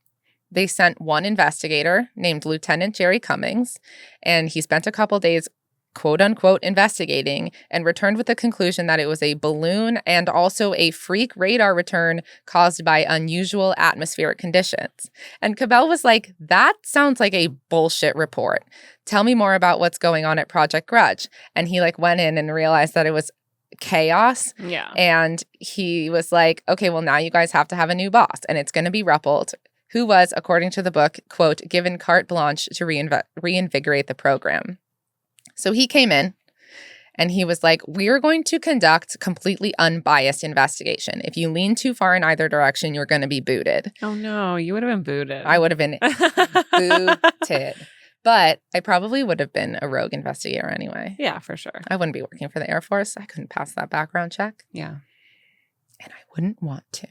They sent one investigator named Lieutenant Jerry Cummings, and he spent a couple days, quote unquote, investigating and returned with the conclusion that it was a balloon and also a freak radar return caused by unusual atmospheric conditions. And Cabell was like, that sounds like a bullshit report. Tell me more about what's going on at Project Grudge. And he went in and realized that it was chaos. Yeah. And he was like, okay, well, now you guys have to have a new boss, and it's going to be Ruppelt, who was, according to the book, quote, given carte blanche to reinvigorate the program. So he came in and he was like, we're going to conduct completely unbiased investigation. If you lean too far in either direction, you're going to be booted. Oh, no. You would have been booted. I would have been booted. But I probably would have been a rogue investigator anyway. Yeah, for sure. I wouldn't be working for the Air Force. I couldn't pass that background check. Yeah. And I wouldn't want to.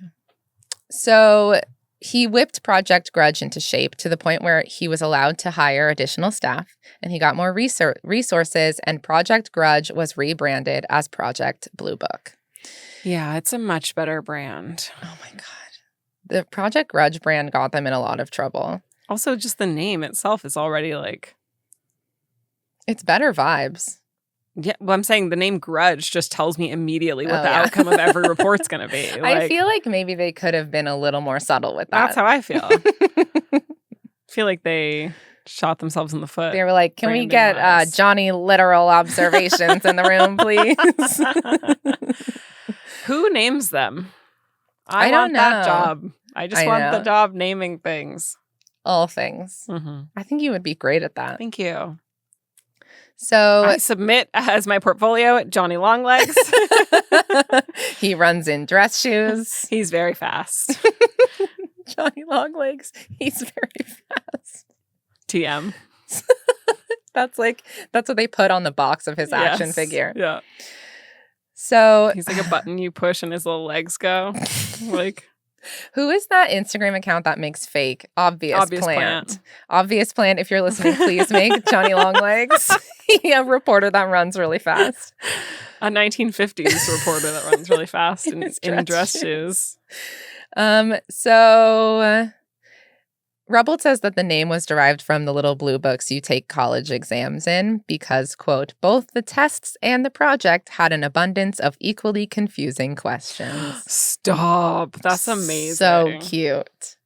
So he whipped Project Grudge into shape to the point where he was allowed to hire additional staff, and he got more resources, and Project Grudge was rebranded as Project Blue Book. Yeah, it's a much better brand. Oh my God. The Project Grudge brand got them in a lot of trouble. Also, just the name itself is already It's better vibes. Yeah, well, I'm saying the name Grudge just tells me immediately what the outcome of every report's going to be. I feel like maybe they could have been a little more subtle with that. That's how I feel. I feel like they shot themselves in the foot. They were like, can we branding get wise. Johnny literal observations in the room, please? Who names them? I want don't that know. job. I just want the job naming things. All things. Mm-hmm. I think you would be great at that. Thank you. So I submit as my portfolio Johnny Longlegs. he runs in dress shoes. He's very fast. Johnny Longlegs. He's very fast. TM. That's what they put on the box of his action figure. Yeah. So he's like a button you push and his little legs go. Who is that Instagram account that makes fake? Obvious Plant. Obvious Plant, if you're listening, please make Johnny Longlegs a reporter that runs really fast. A 1950s reporter that runs really fast in dress shoes. So Ruppelt says that the name was derived from the little blue books you take college exams in because, quote, both the tests and the project had an abundance of equally confusing questions. Stop. That's amazing. So cute.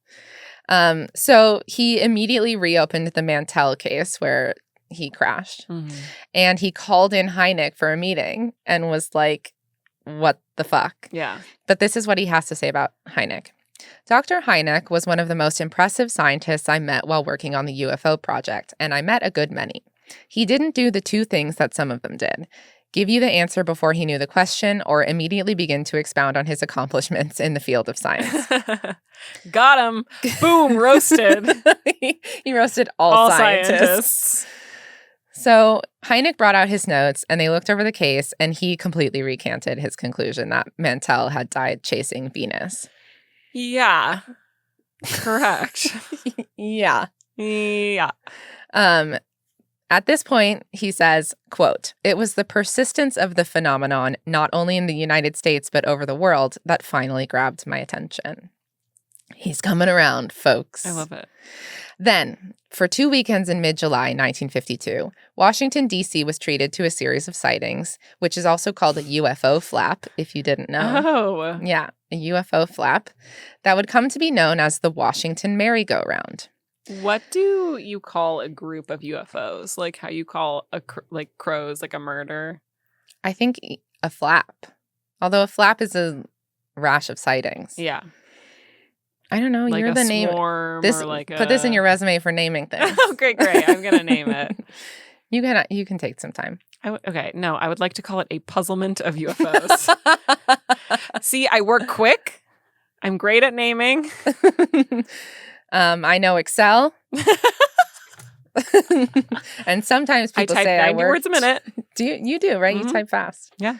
So he immediately reopened the Mantell case where he crashed. Mm-hmm. And he called in Hynek for a meeting and was like, what the fuck? Yeah. But this is what he has to say about Hynek. Dr. Hynek was one of the most impressive scientists I met while working on the UFO project, and I met a good many. He didn't do the two things that some of them did: give you the answer before he knew the question, or immediately begin to expound on his accomplishments in the field of science. Got him. Boom, roasted. He roasted all scientists. So Hynek brought out his notes, and they looked over the case, and he completely recanted his conclusion that Mantell had died chasing Venus. Yeah. Correct. Yeah. Yeah. At this point, he says, quote, "It was the persistence of the phenomenon, not only in the United States, but over the world, that finally grabbed my attention." He's coming around, folks. I love it. Then, for 2 weekends in mid-July 1952, Washington, D.C. was treated to a series of sightings, which is also called a UFO flap, if you didn't know. Oh. Yeah, a UFO flap that would come to be known as the Washington merry-go-round. What do you call a group of UFOs? Like how you call crows, like a murder? I think a flap. Although a flap is a rash of sightings. Yeah. I don't know. Like You're a the name. swarm This or like put this in your resume for naming things. Oh, great. I'm gonna name it. You can take some time. Okay. No, I would like to call it a puzzlement of UFOs. See, I work quick. I'm great at naming. I know Excel. And sometimes people I type say 90 I work words a minute. You do, right? Mhm. You type fast. Yeah.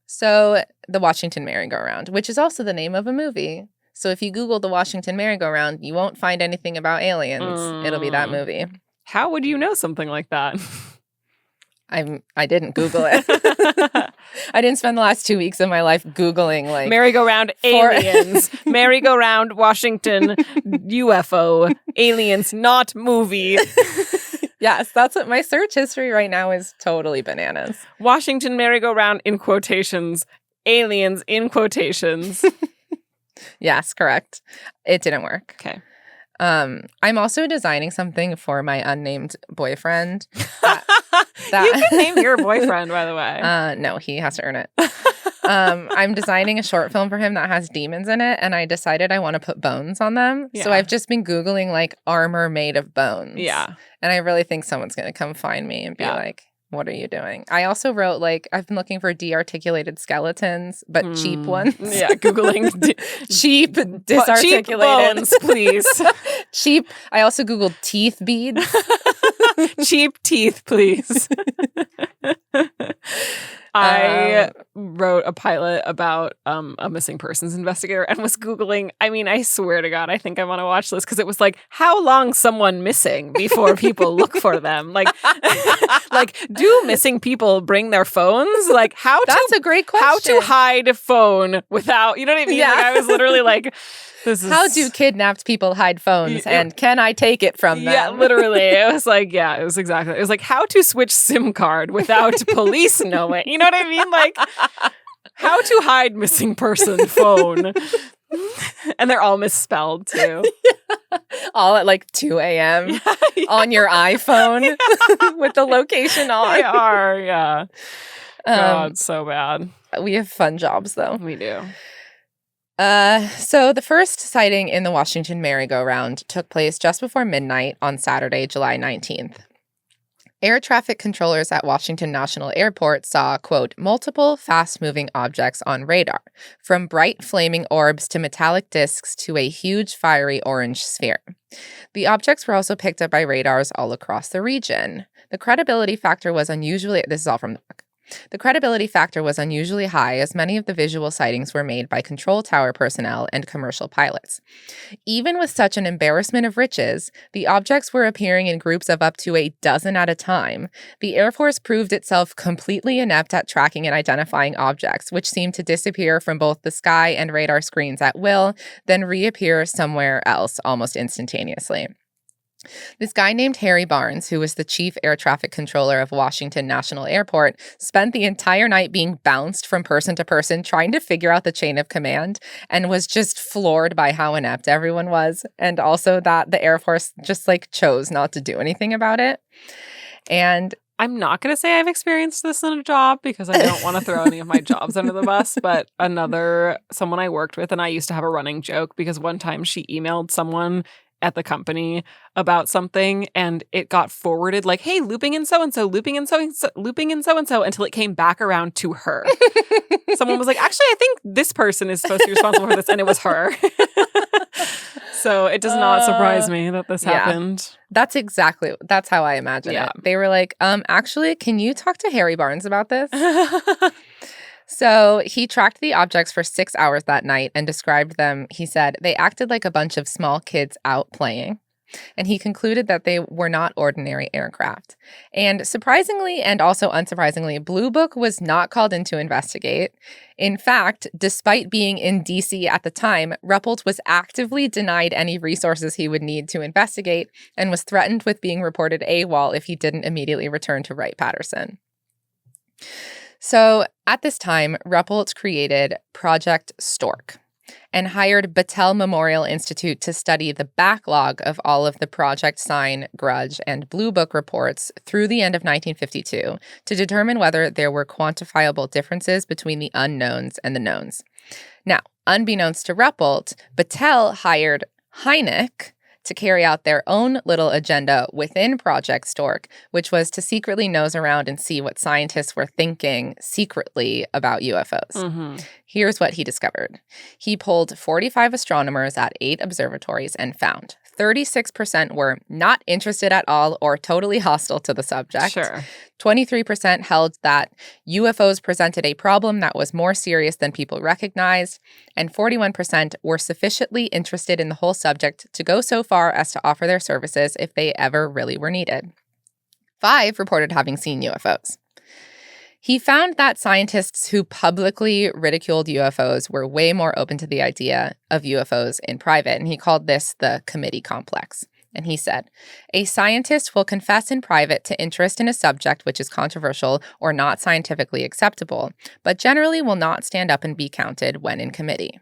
So the Washington merry-go-round, which is also the name of a movie. So if you Google the Washington merry-go-round, you won't find anything about aliens. It'll be that movie. How would you know something like that? I didn't Google it. I didn't spend the last 2 weeks of my life Googling like merry-go-round aliens, merry-go-round Washington UFO aliens, not movie. Yes, that's what my search history right now is. Totally bananas. Washington merry-go-round in quotations, aliens in quotations. Yes, correct. It didn't work. Okay. I'm also designing something for my unnamed boyfriend. You can name your boyfriend, by the way. No, he has to earn it. I'm designing a short film for him that has demons in it, and I decided I want to put bones on them. Yeah. So I've just been Googling like armor made of bones. Yeah. And I really think someone's going to come find me and be Yeah. like, what are you doing? I also wrote like, I've been looking for de-articulated skeletons, but cheap ones. Yeah, Googling cheap, cheap disarticulated. bones, please. Cheap. I also Googled teeth beads. Cheap teeth, please. I wrote a pilot about a missing persons investigator and was Googling. I mean, I swear to God, I think I'm on a watch list because it was like, how long someone missing before people look for them? Like, do missing people bring their phones? Like, That's a great question. How to hide a phone without, you know what I mean? Yeah. Like, I was literally like, How do kidnapped people hide phones, and can I take it from them? Yeah, literally. It was like, yeah, it was exactly. It was like how to switch SIM card without police knowing. You know what I mean? Like how to hide missing person phone. And they're all misspelled too. All at like 2 a.m. on your iPhone with the location on. They are, yeah. God, so bad. We have fun jobs though. We do. So the first sighting in the Washington merry-go-round took place just before midnight on Saturday, July 19th. Air traffic controllers at Washington National Airport saw, quote, multiple fast-moving objects on radar, from bright flaming orbs to metallic discs to a huge fiery orange sphere. The objects were also picked up by radars all across the region. The credibility factor was unusually, this is all from the book. The credibility factor was unusually high as many of the visual sightings were made by control tower personnel and commercial pilots. Even with such an embarrassment of riches, the objects were appearing in groups of up to a dozen at a time. The Air Force proved itself completely inept at tracking and identifying objects, which seemed to disappear from both the sky and radar screens at will, then reappear somewhere else almost instantaneously. This guy named Harry Barnes, who was the chief air traffic controller of Washington National Airport, spent the entire night being bounced from person to person trying to figure out the chain of command and was just floored by how inept everyone was, and also that the Air Force just like chose not to do anything about it. And I'm not going to say I've experienced this in a job because I don't want to throw any of my jobs under the bus, but someone I worked with and I used to have a running joke because one time she emailed someone at the company about something and it got forwarded like, hey, looping in so-and-so, looping in so-and-so, looping in so-and-so until it came back around to her. Someone was like, actually, I think this person is supposed to be responsible for this, and it was her. So it does not surprise me that this happened. That's how I imagine it. They were like, actually, can you talk to Harry Barnes about this? So he tracked the objects for 6 hours that night and described them. He said they acted like a bunch of small kids out playing. And he concluded that they were not ordinary aircraft. And surprisingly and also unsurprisingly, Blue Book was not called in to investigate. In fact, despite being in D.C. at the time, Ruppelt was actively denied any resources he would need to investigate and was threatened with being reported AWOL if he didn't immediately return to Wright-Patterson. So at this time, Ruppelt created Project Stork and hired Battelle Memorial Institute to study the backlog of all of the Project Sign, Grudge, and Blue Book reports through the end of 1952 to determine whether there were quantifiable differences between the unknowns and the knowns. Now, unbeknownst to Ruppelt, Battelle hired Hynek to carry out their own little agenda within Project Stork, which was to secretly nose around and see what scientists were thinking secretly about UFOs. Mm-hmm. Here's what he discovered. He polled 45 astronomers at 8 observatories and found 36% were not interested at all or totally hostile to the subject. Sure. 23% held that UFOs presented a problem that was more serious than people recognized, and 41% were sufficiently interested in the whole subject to go so far as to offer their services if they ever really were needed. 5 reported having seen UFOs. He found that scientists who publicly ridiculed UFOs were way more open to the idea of UFOs in private, and he called this the committee complex. And he said, a scientist will confess in private to interest in a subject which is controversial or not scientifically acceptable, but generally will not stand up and be counted when in committee.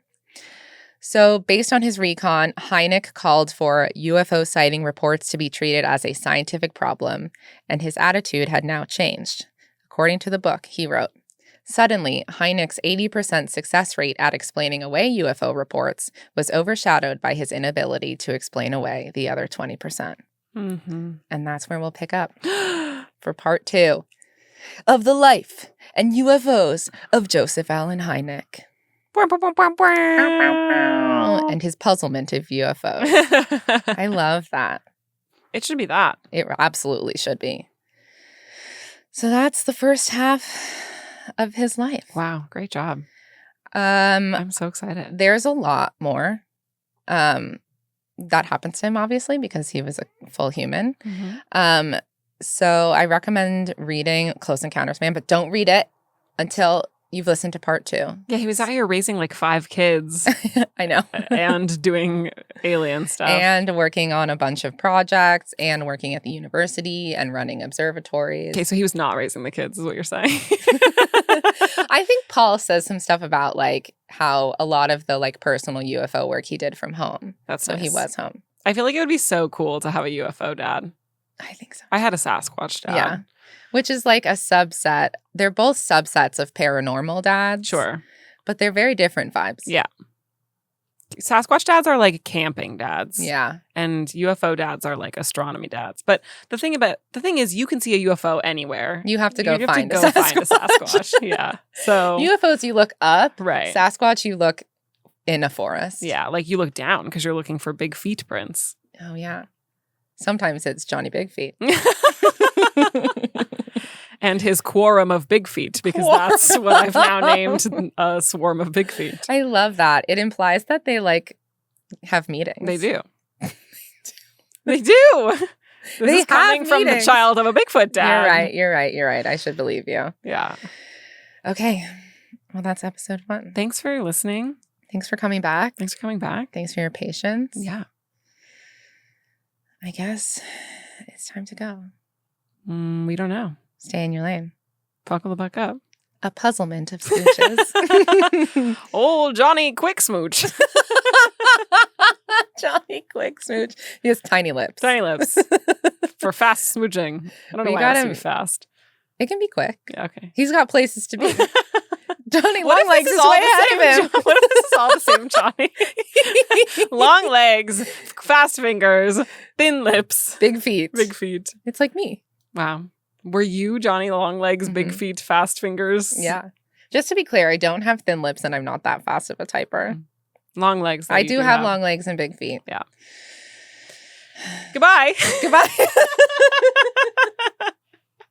So based on his recon, Hynek called for UFO sighting reports to be treated as a scientific problem, and his attitude had now changed. According to the book, he wrote, suddenly, Hynek's 80% success rate at explaining away UFO reports was overshadowed by his inability to explain away the other 20%. Mm-hmm. And that's where we'll pick up for part 2 of the life and UFOs of Joseph Allen Hynek. And his puzzlement of UFOs. I love that. It should be that. It absolutely should be. So that's the first half of his life. Wow, great job. I'm so excited. There's a lot more that happens to him, obviously, because he was a full human. Mm-hmm. So I recommend reading Close Encounters, man, but don't read it until you've listened to part 2. Yeah, he was out here raising like 5 kids. I know. And doing alien stuff. And working on a bunch of projects and working at the university and running observatories. Okay, so he was not raising the kids is what you're saying. I think Paul says some stuff about like how a lot of the like personal UFO work he did from home. That's so nice. He was home. I feel like it would be so cool to have a UFO dad. I think so. I had a Sasquatch dad. Yeah. Which is like a subset. They're both subsets of paranormal dads. Sure. But they're very different vibes. Yeah. Sasquatch dads are like camping dads. Yeah. And UFO dads are like astronomy dads. But the thing is you can see a UFO anywhere. You have to go find a Sasquatch. Yeah. So UFOs you look up. Right. Sasquatch you look in a forest. Yeah. Like you look down because you're looking for big feet prints. Oh yeah. Sometimes it's Johnny Big Feet. And his quorum of big feet, because that's what I've now named a swarm of big feet. I love that. It implies that they like have meetings. They do. They do. This is coming from the child of a Bigfoot dad. You're right. I should believe you. Yeah. Okay. Well, that's episode 1. Thanks for listening. Thanks for coming back. Thanks for coming back. Thanks for your patience. Yeah. I guess it's time to go. We don't know. Stay in your lane. Buckle the buck up. A puzzlement of smooches. Old Johnny Quick Smooch. Johnny Quick Smooch. He has tiny lips. Tiny lips. for fast smooching. I don't know We why it has got to be him- fast. It can be quick. Yeah, okay. He's got places to be. Johnny What if Longlegs this is is all way the ahead same? of him. What if this is all the same Johnny? Long legs, fast fingers, thin lips, Big feet. big feet. It's like me. Wow. Were you Johnny Long Legs, big Mhm. feet, fast fingers? Yeah. Just to be clear, I don't have thin lips and I'm not that fast of a typer. Long legs. though, I you do have long legs and big feet. Goodbye. Goodbye.